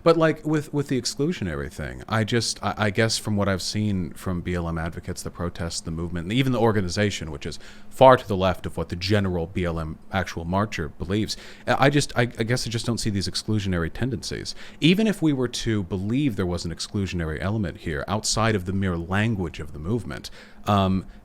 But like with the exclusionary thing, I guess from what I've seen from BLM advocates, the protests, the movement, and even the organization, which is far to the left of what the general BLM actual marcher believes, I guess I just don't see these exclusionary tendencies. Even if we were to believe there was an exclusionary element here outside of the mere language of the movement,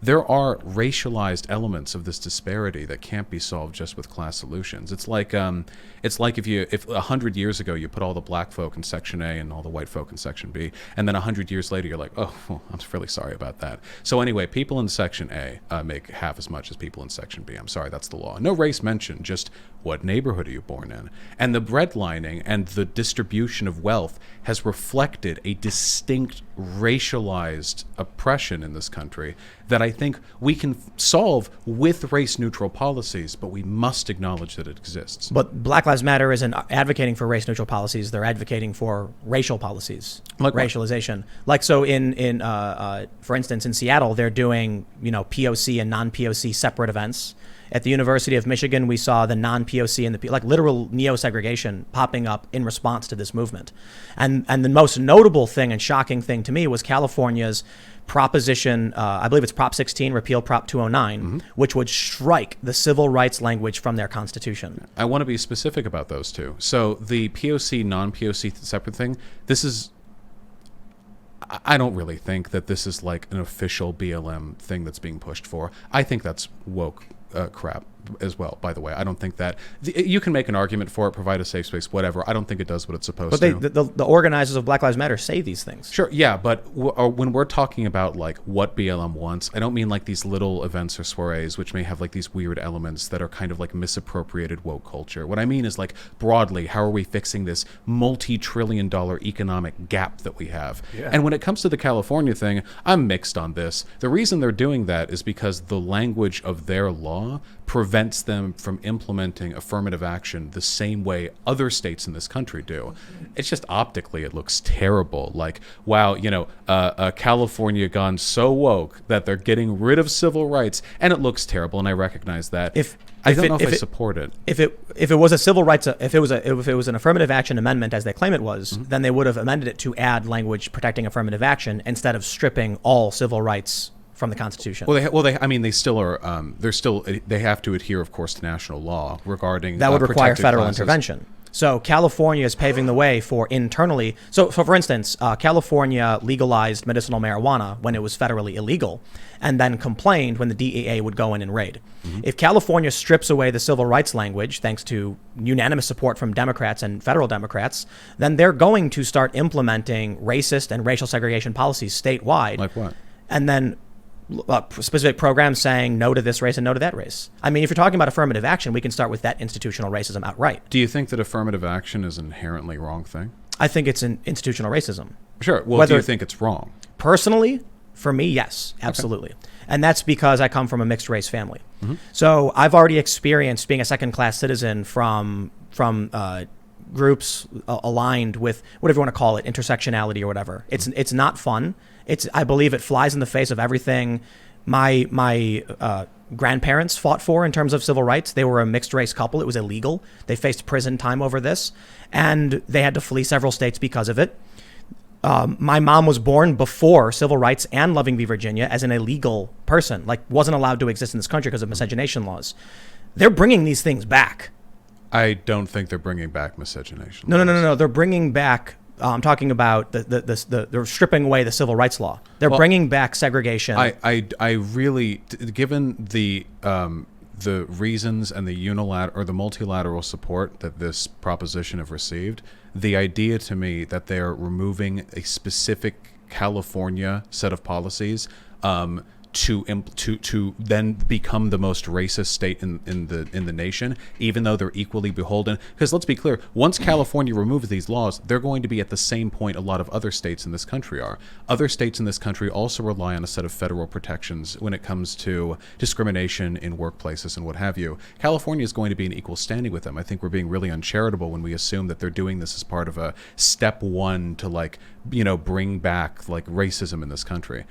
there are racialized elements of this disparity that can't be solved just with class solutions. It's like if 100 years ago you put all the black folk in Section A and all the white folk in Section B, and then 100 years later you're like, oh, well, I'm really sorry about that. So anyway, people in Section A make half as much as people in Section B. I'm sorry, that's the law. No race mentioned, just what neighborhood are you born in? And the redlining and the distribution of wealth has reflected a distinct racialized oppression in this country that I think we can solve with race-neutral policies, but we must acknowledge that it exists. But Black Lives Matter isn't advocating for race-neutral policies; they're advocating for racial policies, like racialization. Like so, for instance, in Seattle, they're doing POC and non-POC separate events. At the University of Michigan, we saw the non-POC and the literal neo-segregation popping up in response to this movement. And the most notable thing and shocking thing to me was California's proposition, I believe it's Prop 16, repeal Prop 209, which would strike the civil rights language from their constitution. I want to be specific about those two. So the POC, non-POC separate thing, I don't really think that this is like an official BLM thing that's being pushed for. I think that's woke crap as well, by the way. I don't think that you can make an argument for it, provide a safe space, whatever. I don't think it does what it's supposed to. But the organizers of Black Lives Matter say these things. Sure, yeah, but when we're talking about like what BLM wants, I don't mean like these little events or soirees which may have like these weird elements that are kind of like misappropriated woke culture. What I mean is like broadly, how are we fixing this multi-trillion-dollar economic gap that we have? Yeah. And when it comes to the California thing, I'm mixed on this. The reason they're doing that is because the language of their law prevents them from implementing affirmative action the same way other states in this country do. It's just optically, it looks terrible. Like, wow, California gone so woke that they're getting rid of civil rights, and it looks terrible, and I recognize that. I don't know if I support it. If it was a civil rights, if it was an affirmative action amendment as they claim it was, then they would have amended it to add language protecting affirmative action instead of stripping all civil rights from the Constitution. They still are. They have to adhere, of course, to national law regarding that would require federal intervention. So California is paving the way for internally. So for instance, California legalized medicinal marijuana when it was federally illegal, and then complained when the DEA would go in and raid. If California strips away the civil rights language, thanks to unanimous support from Democrats and federal Democrats, then they're going to start implementing racist and racial segregation policies statewide. Like what? And then specific programs saying no to this race and no to that race. I mean, if you're talking about affirmative action, we can start with that institutional racism outright. Do you think that affirmative action is an inherently wrong thing? I think it's an institutional racism. Sure. Well, do you think it's wrong? Personally, for me, yes, absolutely. Okay. And that's because I come from a mixed race family. So I've already experienced being a second-class citizen from groups aligned with whatever you want to call it, intersectionality or whatever. It's not fun. I believe it flies in the face of everything my grandparents fought for in terms of civil rights. They were a mixed race couple. It was illegal. They faced prison time over this, and they had to flee several states because of it. My mom was born before civil rights and Loving v. Virginia as an illegal person, like wasn't allowed to exist in this country because of miscegenation laws. They're bringing these things back. I don't think they're bringing back miscegenation. No. They're bringing back. I'm talking about they're stripping away the civil rights law. They're bringing back segregation. I really, given the reasons and the multilateral support that this proposition have received, the idea to me that they're removing a specific California set of policies to then become the most racist state in the nation, even though they're equally beholden. Because let's be clear, once California removes these laws, they're going to be at the same point a lot of other states in this country are. Other states in this country also rely on a set of federal protections when it comes to discrimination in workplaces and what have you. California is going to be in equal standing with them. I think we're being really uncharitable when we assume that they're doing this as part of a step one to bring back racism in this country.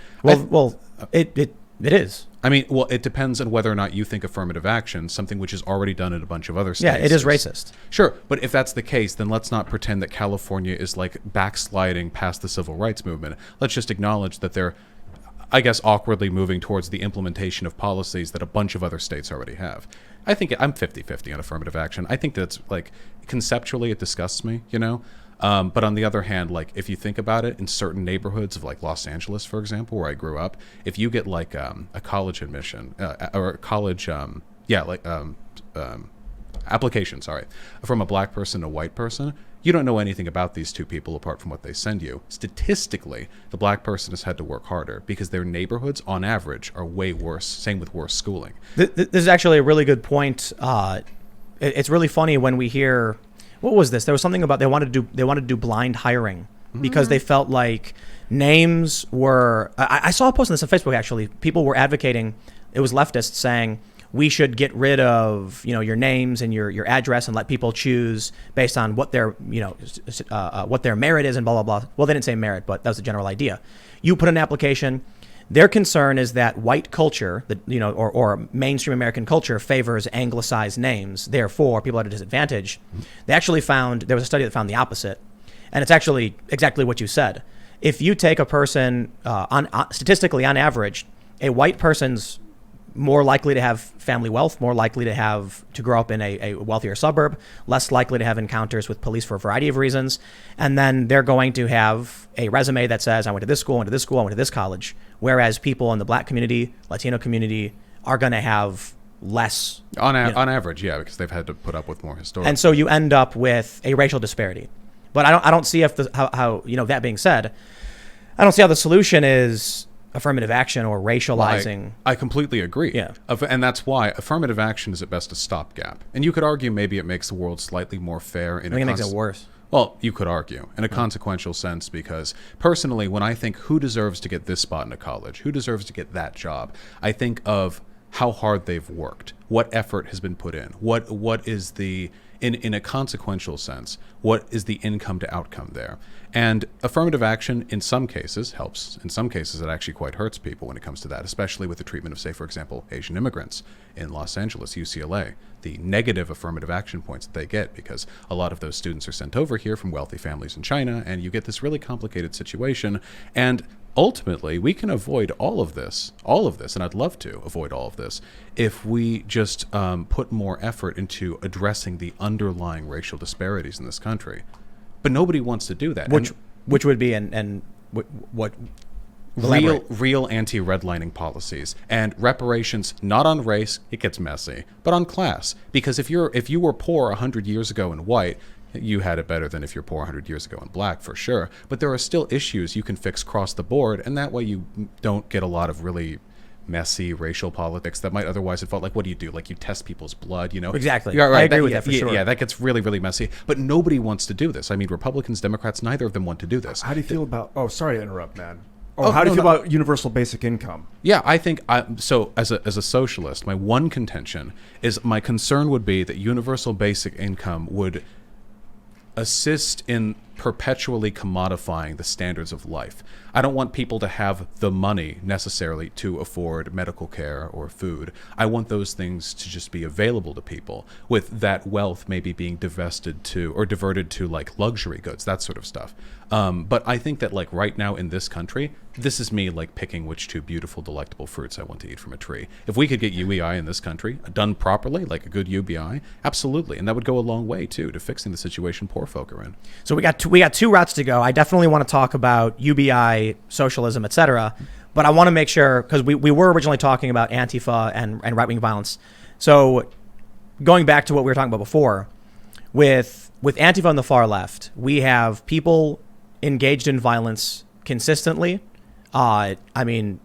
It is. I mean, well, it depends on whether or not you think affirmative action, something which is already done in a bunch of other states. Yeah, it is racist. Sure, but if that's the case, then let's not pretend that California is like backsliding past the civil rights movement. Let's just acknowledge that they're, I guess, awkwardly moving towards the implementation of policies that a bunch of other states already have. I think I'm 50-50 on affirmative action. I think that's like, conceptually it disgusts me, you know? But on the other hand, like if you think about it, in certain neighborhoods of like Los Angeles, for example, where I grew up, if you get like a college admission or a college, application, sorry, from a black person to a white person, you don't know anything about these two people apart from what they send you. Statistically, the black person has had to work harder because their neighborhoods, on average, are way worse. Same with worse schooling. This is actually a really good point. It's really funny when we hear, what was this? There was something about they wanted to do blind hiring because they felt like names were. I saw a post on this on Facebook actually. People were advocating. It was leftists saying we should get rid of your names and your address and let people choose based on what their what their merit is and blah blah blah. Well, they didn't say merit, but that was the general idea. You put in an application. Their concern is that white culture, or mainstream American culture, favors anglicized names. Therefore, people are at a disadvantage. They actually found, there was a study that found the opposite. And it's actually exactly what you said. If you take a person, statistically on average, a white person's more likely to have family wealth, more likely to grow up in a wealthier suburb, less likely to have encounters with police for a variety of reasons. And then they're going to have a resume that says, I went to this school, I went to this school, I went to this college. Whereas people in the black community, Latino community are going to have less. On average, yeah, because they've had to put up with more historical. And so you end up with a racial disparity. But I don't see how that being said, I don't see how the solution is affirmative action or racializing. Well, I completely agree. Yeah. And that's why affirmative action is at best a stopgap. And you could argue maybe it makes the world slightly more fair. I think it makes it worse. Well, you could argue in a consequential sense, because personally, when I think who deserves to get this spot in a college, who deserves to get that job, I think of how hard they've worked, what effort has been put in, what is the, in a consequential sense, what is the income to outcome there. And affirmative action in some cases helps. In some cases, it actually quite hurts people when it comes to that, especially with the treatment of, say, for example, Asian immigrants in Los Angeles, UCLA, the negative affirmative action points that they get because a lot of those students are sent over here from wealthy families in China, and you get this really complicated situation. And ultimately, we can avoid all of this, and I'd love to avoid all of this, if we just put more effort into addressing the underlying racial disparities in this country. But nobody wants to do that. Which would be what real anti-redlining policies and reparations, not on race, it gets messy, but on class. Because if you were poor 100 years ago and white, you had it better than if you're poor 100 years ago and black, for sure. But there are still issues you can fix across the board, and that way you don't get a lot of really messy racial politics that might otherwise have felt like, what do? Like you test people's blood, Exactly. Yeah, right. I agree with that for sure. Yeah, that gets really, really messy. But nobody wants to do this. I mean, Republicans, Democrats, neither of them want to do this. How do you feel about, sorry to interrupt, man. How do you feel about universal basic income? Yeah, I think, so as a socialist, my one contention is my concern would be that universal basic income would assist in perpetually commodifying the standards of life. I don't want people to have the money necessarily to afford medical care or food. I want those things to just be available to people, with that wealth maybe being divested to or diverted to like luxury goods, that sort of stuff. But I think that like right now in this country, this is me like picking which two beautiful, delectable fruits I want to eat from a tree. If we could get UBI in this country done properly, like a good UBI, absolutely. And that would go a long way too to fixing the situation poor folk are in. So we got two routes to go. I definitely want to talk about UBI, socialism, etc. But I want to make sure, because we were originally talking about Antifa and right-wing violence. So going back to what we were talking about before, with Antifa on the far left, we have people engaged in violence consistently. I mean,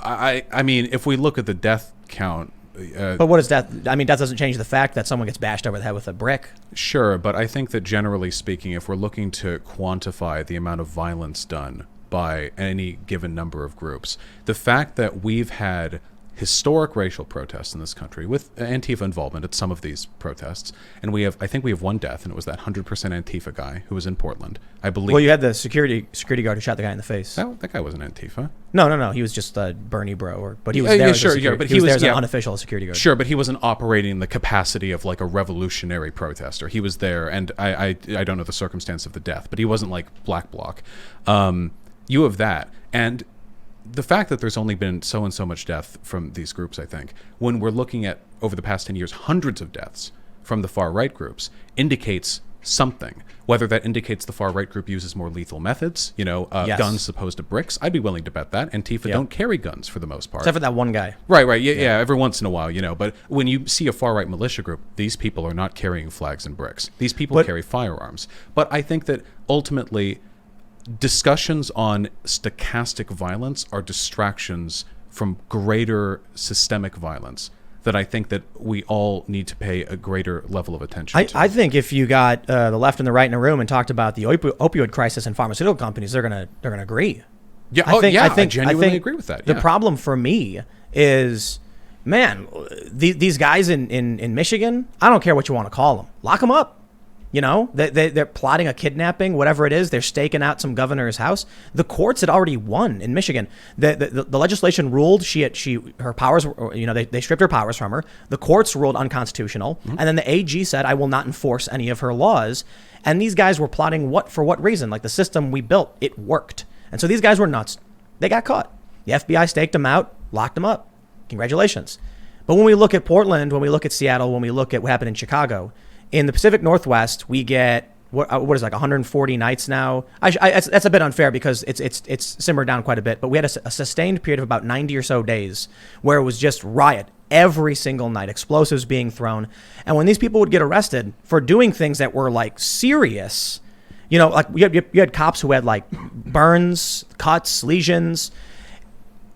if we look at the death count, but what is death? I mean, death doesn't change the fact that someone gets bashed over the head with a brick. Sure, but I think that generally speaking, if we're looking to quantify the amount of violence done by any given number of groups, the fact that we've had historic racial protests in this country with Antifa involvement at some of these protests. And I think we have one death, and it was that 100% Antifa guy who was in Portland, I believe. Well, you had the security guard who shot the guy in the face. That guy wasn't Antifa. No. He was just a Bernie bro, but he was there. But he was there as an unofficial security guard. Sure, but he wasn't operating in the capacity of like a revolutionary protester. He was there, and I don't know the circumstance of the death, but he wasn't like Black Bloc. You have that, and the fact that there's only been so and so much death from these groups, I think, when we're looking at over the past 10 years, hundreds of deaths from the far right groups, indicates something. Whether that indicates the far right group uses more lethal methods, Yes. guns as opposed to bricks, I'd be willing to bet that. Antifa don't carry guns for the most part. Except for that one guy. Right. Yeah, every once in a while, But when you see a far right militia group, these people are not carrying flags and bricks. These people carry firearms. But I think that ultimately, discussions on stochastic violence are distractions from greater systemic violence that I think that we all need to pay a greater level of attention to. I think if you got the left and the right in a room and talked about the opioid crisis and pharmaceutical companies, they're gonna agree. Yeah, I genuinely agree with that. The problem for me is, man, these guys in Michigan, I don't care what you want to call them, lock them up. They're plotting a kidnapping, whatever it is. They're staking out some governor's house. The courts had already won in Michigan. The legislation ruled her powers. They stripped her powers from her. The courts ruled unconstitutional, and then the AG said, "I will not enforce any of her laws." And these guys were plotting for what reason? Like the system we built, it worked, and so these guys were nuts. They got caught. The FBI staked them out, locked them up. Congratulations. But when we look at Portland, when we look at Seattle, when we look at what happened in Chicago. In the Pacific Northwest, we get what is like 140 nights now. That's a bit unfair because it's simmered down quite a bit. But we had a sustained period of about 90 or so days where it was just riot every single night, explosives being thrown. And when these people would get arrested for doing things that were like serious, like you had cops who had like burns, cuts, lesions.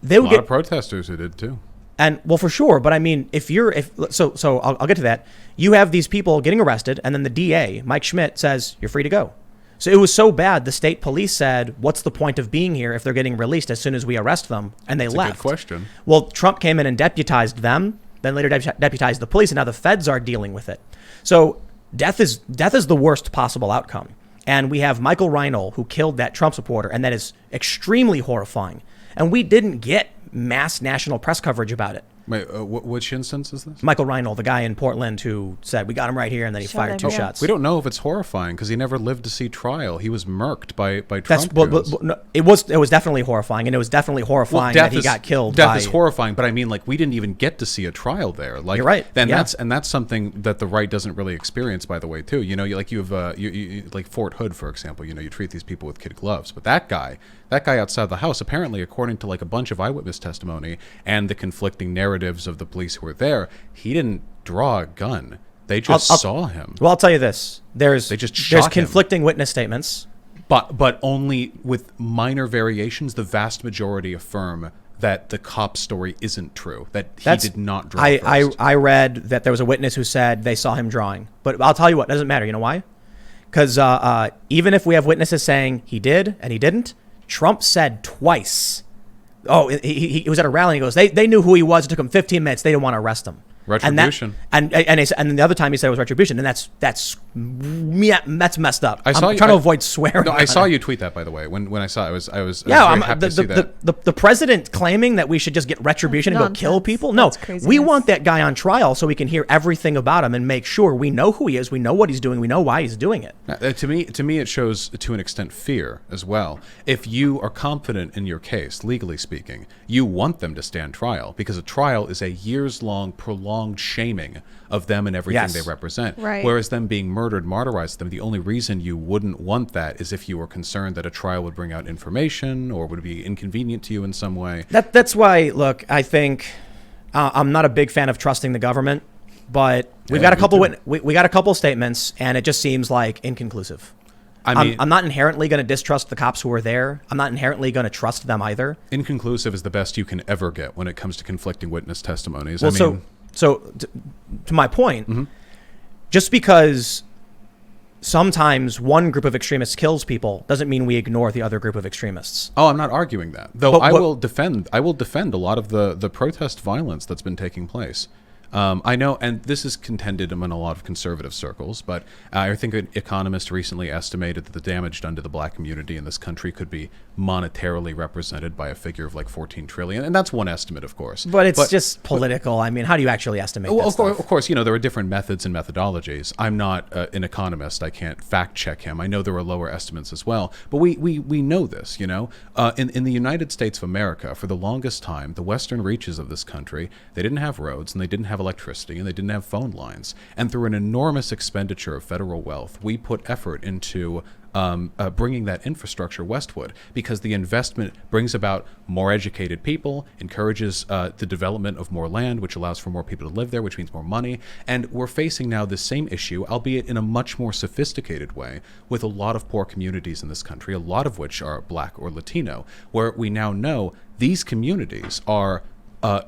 They would a lot of protesters who did too. And well, for sure. But I mean, so I'll get to that. You have these people getting arrested, and then the DA, Mike Schmidt, says you're free to go. So it was so bad, the state police said, "What's the point of being here if they're getting released as soon as we arrest them?" And they left. That's a good question. Well, Trump came in and deputized them, then later deputized the police, and now the feds are dealing with it. So death is the worst possible outcome. And we have Michael Reinl, who killed that Trump supporter, and that is extremely horrifying. And we didn't get mass national press coverage about it. Wait, which instance is this? Michael Reinl, the guy in Portland who said, "We got him right here," and then he fired two shots. We don't know if it's horrifying because he never lived to see trial. He was murked by Trump. No, it was definitely horrifying, and it was definitely horrifying that he got killed. Death is horrifying, but I mean, like, we didn't even get to see a trial there. Like, you're right. That's something that the right doesn't really experience, by the way, too. You have like Fort Hood, for example. You treat these people with kid gloves, but that guy outside the house, apparently, according to like a bunch of eyewitness testimony and the conflicting narratives of the police who were there, he didn't draw a gun. They just saw him. Well, I'll tell you this: there's conflicting witness statements, but only with minor variations. The vast majority affirm that the cop story isn't true. That he did not draw. I read that there was a witness who said they saw him drawing, but I'll tell you what, it doesn't matter. You know why? Because even if we have witnesses saying he did and he didn't, Trump said twice. Oh, he was at a rally. And he goes, they knew who he was. It took him 15 minutes. They didn't want to arrest him. Retribution. And the other time he said it was retribution, and that's messed up. I'm trying to avoid swearing. No, I saw you tweet that, by the way. When I saw it, I was very happy to see that. The president claiming that we should just get retribution and go kill people. No, we want that guy on trial so we can hear everything about him and make sure we know who he is, we know what he's doing, we know why he's doing it. To me, it shows to an extent fear as well. If you are confident in your case, legally speaking, you want them to stand trial because a trial is a years-long, prolonged shaming of them and everything they represent. Right. Whereas them being murdered, martyrized them, the only reason you wouldn't want that is if you were concerned that a trial would bring out information or would be inconvenient to you in some way. That's why, look, I think I'm not a big fan of trusting the government, but we've got a couple we got a couple statements, and it just seems like inconclusive. I mean, I'm not inherently going to distrust the cops who were there. I'm not inherently going to trust them either. Inconclusive is the best you can ever get when it comes to conflicting witness testimonies. Well, so to my point, just because sometimes one group of extremists kills people doesn't mean we ignore the other group of extremists. Oh, I'm not arguing that. Though But I will defend a lot of the protest violence that's been taking place. I know, and this is contended in a lot of conservative circles, but I think an economist recently estimated that the damage done to the black community in this country could be monetarily represented by a figure of like 14 trillion. And that's one estimate, of course. But it's just political. I mean, how do you actually estimate Well, that of course, you know, there are different methods and methodologies. I'm not an economist. I can't fact check him. I know there are lower estimates as well. But we know this, you know. In the United States of America, for the longest time, the western reaches of this country, they didn't have roads and they didn't have electricity and they didn't have phone lines. And through an enormous expenditure of federal wealth, we put effort into bringing that infrastructure westward, because the investment brings about more educated people, encourages the development of more land, which allows for more people to live there, which means more money. And we're facing now the same issue, albeit in a much more sophisticated way, with a lot of poor communities in this country, a lot of which are black or Latino, where we now know these communities are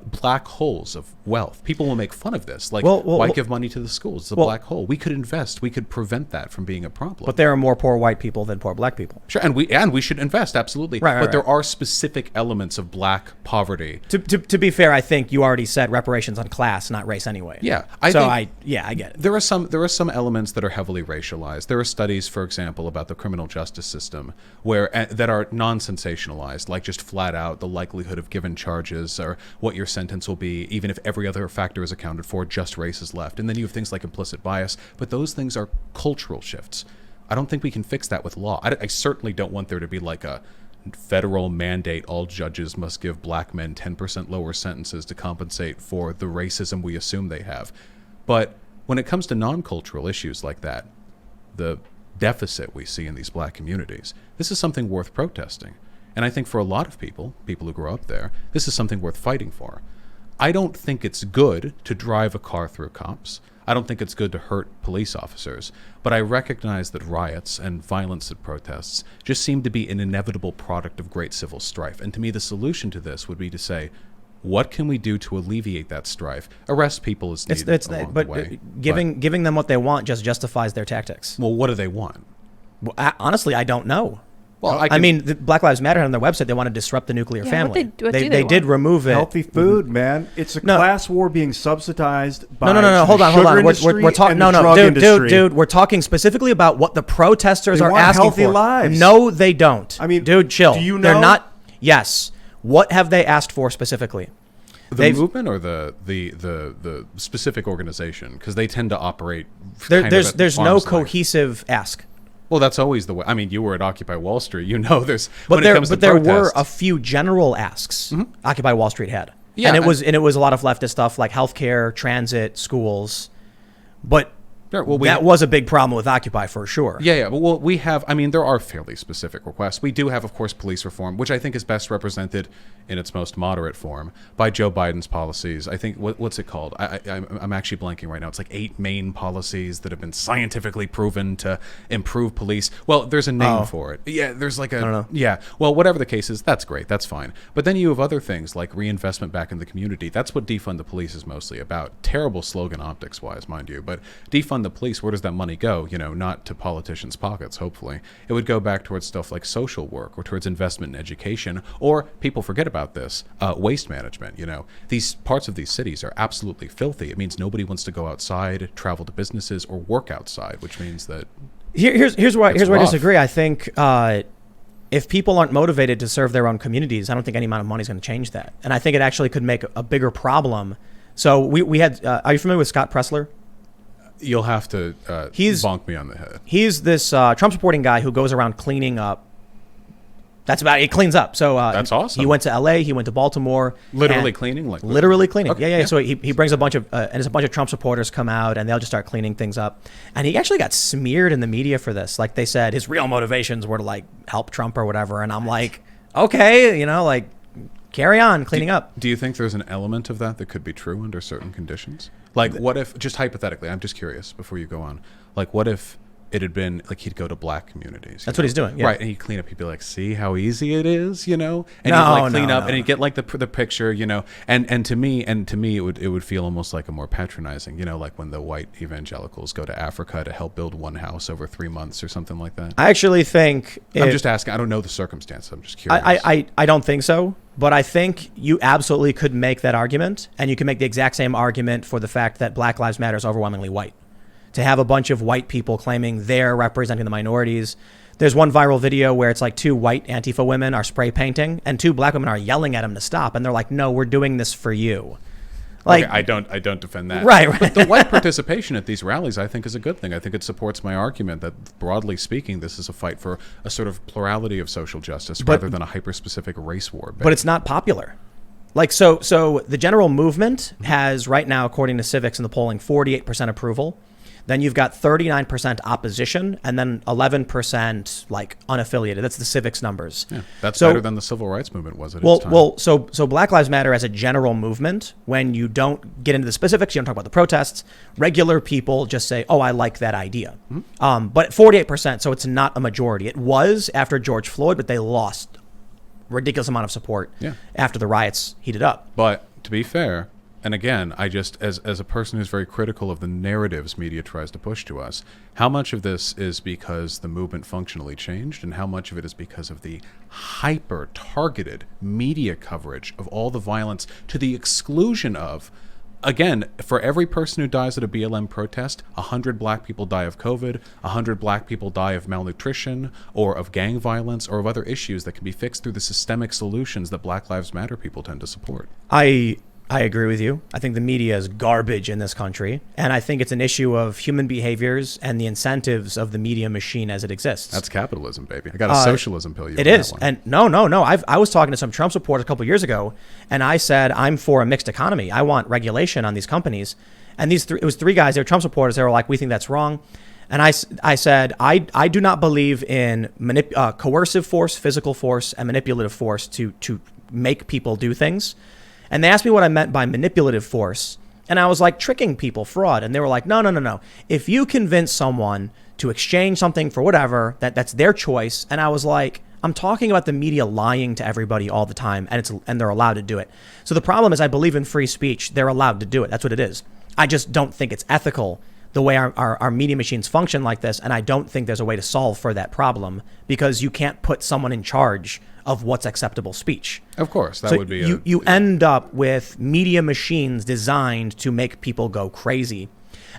black holes of wealth. People will make fun of this. Like, why give money to the schools? It's a black hole. We could invest. We could prevent that from being a problem. But there are more poor white people than poor black people. Sure, and we should invest, absolutely. But there are specific elements of black poverty. To be fair, I think you already said reparations on class, not race, anyway. Yeah, I get it. There are some elements that are heavily racialized. There are studies, for example, about the criminal justice system that are non-sensationalized, like just flat out the likelihood of given charges or what your sentence will be, even if every other factor is accounted for, just race is left. And then you have things like implicit bias, but those things are cultural shifts. I don't think we can fix that with law. I certainly don't want there to be like a federal mandate, all judges must give black men 10% lower sentences to compensate for the racism we assume they have. But when it comes to non-cultural issues like that, the deficit we see in these black communities, this is something worth protesting. And I think for a lot of people who grow up there, this is something worth fighting for. I don't think it's good to drive a car through cops. I don't think it's good to hurt police officers. But I recognize that riots and violence at protests just seem to be an inevitable product of great civil strife. And to me, the solution to this would be to say, what can we do to alleviate that strife? Arrest people as needed along the way. Giving them what they want just justifies their tactics. Well, what do they want? Well, honestly, I don't know. Well, I mean, the Black Lives Matter on their website, they want to disrupt the nuclear family. What do they did remove it. Healthy food, man. It's a class war being subsidized by no. Hold on. We're talking. Dude. We're talking specifically about what the protesters are asking healthy for. Lives. No, they don't. I mean, dude, chill. Do you know? They're not. Yes. What have they asked for specifically? The movement or the specific organization? Because they tend to operate. There's no cohesive ask. Well, that's always the way. I mean, you were at Occupy Wall Street. You know, there were a few general asks Occupy Wall Street had. Yeah, and it was a lot of leftist stuff like healthcare, transit, schools, but that was a big problem with Occupy for sure. Yeah. Well, we have. I mean, there are fairly specific requests. We do have, of course, police reform, which I think is best represented in its most moderate form by Joe Biden's policies. I think what's it called? I'm actually blanking right now. It's like 8 main policies that have been scientifically proven to improve police. Well, there's a name for it. Yeah, there's like I don't know. Yeah. Well, whatever the case is, that's great. That's fine. But then you have other things like reinvestment back in the community. That's what defund the police is mostly about. Terrible slogan optics-wise, mind you, but defund the police. Where does that money go? You know, not to politicians' pockets. Hopefully, it would go back towards stuff like social work or towards investment in education. Or people forget about this, waste management. You know, these parts of these cities are absolutely filthy. It means nobody wants to go outside, travel to businesses, or work outside, which means that here's where I disagree. I think if people aren't motivated to serve their own communities, I don't think any amount of money is going to change that. And I think it actually could make a bigger problem. So we had. Are you familiar with Scott Pressler? You'll have to bonk me on the head. He's this Trump supporting guy who goes around cleaning up. That's about it. He cleans up. So that's awesome. He went to LA. He went to Baltimore. Literally cleaning, like literally cleaning. Okay, yeah. So he brings a bunch of and there's a bunch of Trump supporters come out and they'll just start cleaning things up. And he actually got smeared in the media for this. Like they said, his real motivations were to like help Trump or whatever. And I'm like, okay, you know, like carry on cleaning up. Do you think there's an element of that could be true under certain conditions? Like, what if, just hypothetically, I'm just curious before you go on, like, what if it had been like he'd go to black communities. That's what he's doing, yeah. Right, and he'd clean up. He'd be like, "See how easy it is," And No, he'd like clean no, up, no. and he'd get like the picture, And to me, it would feel almost like a more patronizing, like when the white evangelicals go to Africa to help build one house over 3 months or something like that. I actually think I'm just asking. I don't know the circumstances. I'm just curious. I don't think so, but I think you absolutely could make that argument, and you can make the exact same argument for the fact that Black Lives Matter is overwhelmingly white. To have a bunch of white people claiming they're representing the minorities. There's one viral video where it's like 2 white Antifa women are spray painting, and 2 black women are yelling at them to stop, and they're like, "No, we're doing this for you." Like, okay, I don't defend that. Right. But the white participation at these rallies, I think, is a good thing. I think it supports my argument that, broadly speaking, this is a fight for a sort of plurality of social justice rather than a hyper-specific race war. But it's not popular. Like, so the general movement has right now, according to Civics in the polling, 48% approval. Then you've got 39% opposition, and then 11% like unaffiliated. That's the Civics numbers. Yeah, that's better than the civil rights movement was at its time. Well, so Black Lives Matter as a general movement, when you don't get into the specifics, you don't talk about the protests, regular people just say, "Oh, I like that idea." But 48%, so it's not a majority. It was after George Floyd, but they lost ridiculous amount of support after the riots heated up. But to be fair, and again, I just, as a person who's very critical of the narratives media tries to push to us, how much of this is because the movement functionally changed, and how much of it is because of the hyper-targeted media coverage of all the violence to the exclusion of, again, for every person who dies at a BLM protest, 100 black people die of COVID, 100 black people die of malnutrition, or of gang violence, or of other issues that can be fixed through the systemic solutions that Black Lives Matter people tend to support. I agree with you. I think the media is garbage in this country. And I think it's an issue of human behaviors and the incentives of the media machine as it exists. That's capitalism, baby. I got a socialism pill you. It is. And no. I was talking to some Trump supporters a couple of years ago, and I said, I'm for a mixed economy. I want regulation on these companies. And it was 3 guys, they were Trump supporters. They were like, we think that's wrong. And I said, I do not believe in coercive force, physical force, and manipulative force to make people do things. And they asked me what I meant by manipulative force. And I was like, tricking people, fraud. And they were like, no. If you convince someone to exchange something for whatever, that's their choice. And I was like, I'm talking about the media lying to everybody all the time, and they're allowed to do it. So the problem is I believe in free speech. They're allowed to do it. That's what it is. I just don't think it's ethical the way our media machines function like this. And I don't think there's a way to solve for that problem, because you can't put someone in charge of what's acceptable speech. Of course, that would be you end up with media machines designed to make people go crazy.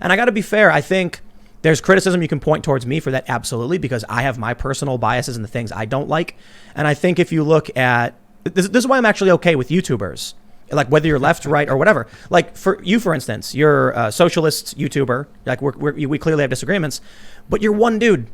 And I got to be fair, I think there's criticism you can point towards me for that, absolutely, because I have my personal biases and the things I don't like. And I think if you look at this is why I'm actually okay with YouTubers, like whether you're left, right, or whatever. Like for instance, you're a socialist YouTuber. Like we clearly have disagreements, but you're one dude.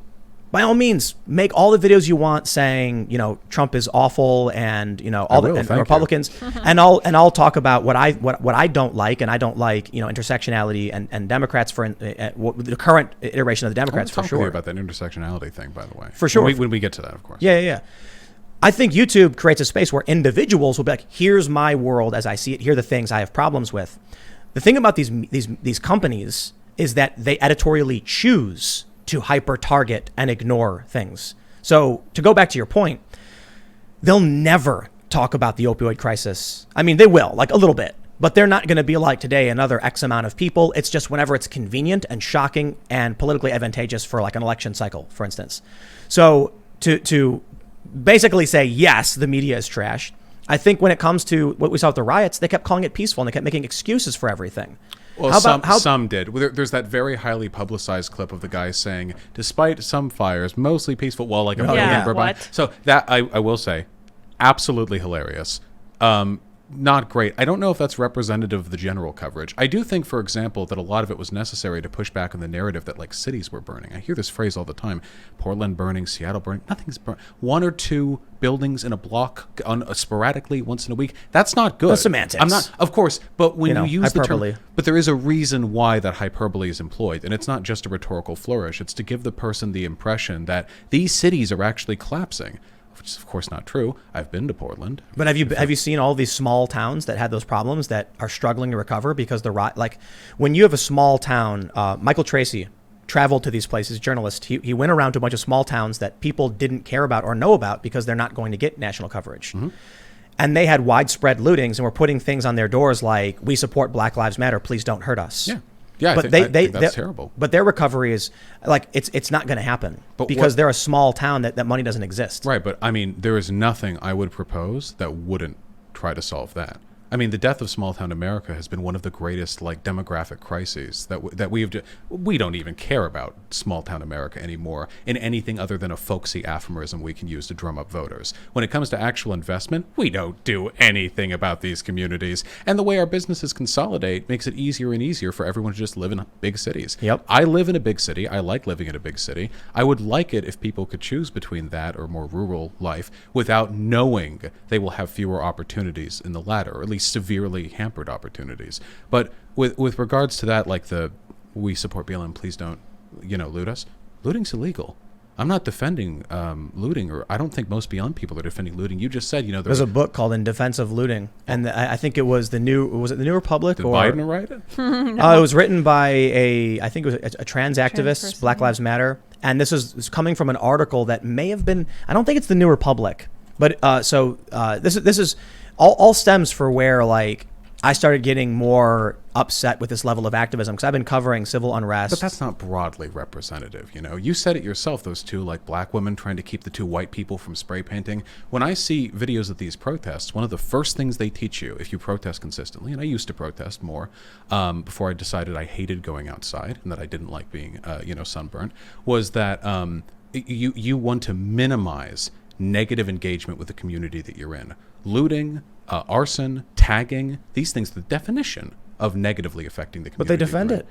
By all means, make all the videos you want saying, Trump is awful and, all the Republicans. And I'll talk about what I don't like. And I don't like, intersectionality and Democrats for the current iteration of the Democrats, for sure. Talk about that intersectionality thing, by the way. For sure. When we get to that, of course. Yeah. I think YouTube creates a space where individuals will be like, here's my world as I see it. Here are the things I have problems with. The thing about these companies is that they editorially choose to hyper target and ignore things. So to go back to your point, they'll never talk about the opioid crisis. I mean, they will, like a little bit, but they're not going to be like today another X amount of people. It's just whenever it's convenient and shocking and politically advantageous for like an election cycle, for instance. So to basically say, yes, the media is trash. I think when it comes to what we saw with the riots, they kept calling it peaceful and they kept making excuses for everything. Well, some did. There's that very highly publicized clip of the guy saying, despite some fires, mostly peaceful. Well, like what? So that I will say, absolutely hilarious. Not great. I don't know if that's representative of the general coverage. I do think, for example, that a lot of it was necessary to push back on the narrative that like cities were burning. I hear this phrase all the time: Portland burning, Seattle burning. Nothing's burning. 1 or 2 buildings in a block sporadically once in a week. That's not good. That's semantics. I'm not, of course, but when you use hyperbole. the term, but there is a reason why that hyperbole is employed, and it's not just a rhetorical flourish. It's to give the person the impression that these cities are actually collapsing. Which is of course not true. I've been to Portland. But have you seen all these small towns that had those problems that are struggling to recover because when you have a small town, Michael Tracy traveled to these places, journalist. He went around to a bunch of small towns that people didn't care about or know about because they're not going to get national coverage. And they had widespread lootings and were putting things on their doors like, we support Black Lives Matter, please don't hurt us. Yeah, but I think that's terrible. But their recovery is like, it's not going to happen because they're a small town that money doesn't exist. Right, but I mean, there is nothing I would propose that wouldn't try to solve that. I mean, the death of small town America has been one of the greatest like demographic crises that we don't even care about small town America anymore in anything other than a folksy aphorism we can use to drum up voters. When it comes to actual investment, we don't do anything about these communities. And the way our businesses consolidate makes it easier and easier for everyone to just live in big cities. Yep. I live in a big city. I like living in a big city. I would like it if people could choose between that or more rural life without knowing they will have fewer opportunities in the latter, or at least severely hampered opportunities. But with regards to that, like we support BLM, please don't, loot us. Looting's illegal. I'm not defending looting, or I don't think most BLM people are defending looting. You just said, there's a book called In Defense of Looting, and I think it was the New Republic? Did Biden write it? No. It was written by I think it was a trans activist, person, Black Lives Matter, and this is coming from an article that may have been, I don't think it's the New Republic, but this is all stems for where like I started getting more upset with this level of activism because I've been covering civil unrest. But that's not broadly representative, You said it yourself, those two, like black women trying to keep the two white people from spray painting. When I see videos of these protests, one of the first things they teach you, if you protest consistently, and I used to protest more before I decided I hated going outside and that I didn't like being, sunburnt, was that you want to minimize negative engagement with the community that you're in. Looting, arson, tagging, these things, the definition of negatively affecting the community. But they defend it.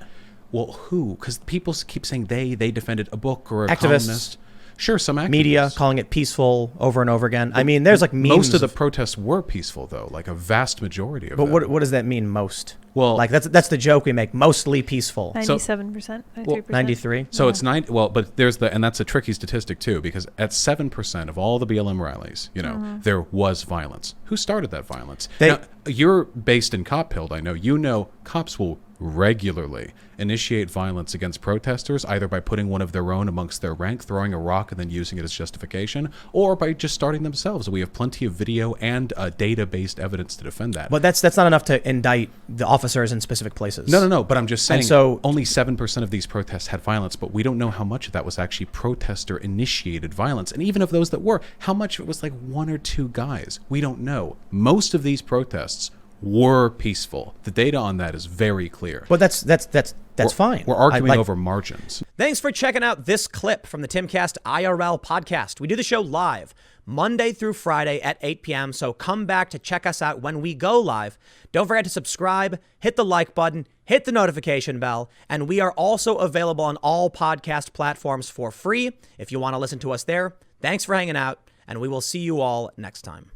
Well, who? Because people keep saying they defended a book or a activists. Columnist. Sure, some activists. Media calling it peaceful over and over again. I mean, there's like memes. Most of the protests were peaceful, though, like a vast majority of them. But what does that mean, most? Well, like that's the joke we make. Mostly peaceful. 97%, 93%. 93. So it's 9. Well, but and that's a tricky statistic too, because at 7% of all the BLM rallies, there was violence. Who started that violence? Now, you're based in Cop Hill, I know. Cops will regularly initiate violence against protesters, either by putting one of their own amongst their rank, throwing a rock and then using it as justification, or by just starting themselves. We have plenty of video and data-based evidence to defend that. But that's not enough to indict the officers in specific places. No. But I'm just saying, so, only 7% of these protests had violence, but we don't know how much of that was actually protester-initiated violence. And even of those that were, how much of it was like one or two guys? We don't know. Most of these protests were peaceful. The data on that is very clear. But that's fine. We're arguing over margins. Thanks for checking out this clip from the Timcast IRL podcast. We do the show live Monday through Friday at 8 p.m. So come back to check us out when we go live. Don't forget to subscribe, hit the like button, hit the notification bell, and we are also available on all podcast platforms for free if you want to listen to us there. Thanks for hanging out, and we will see you all next time.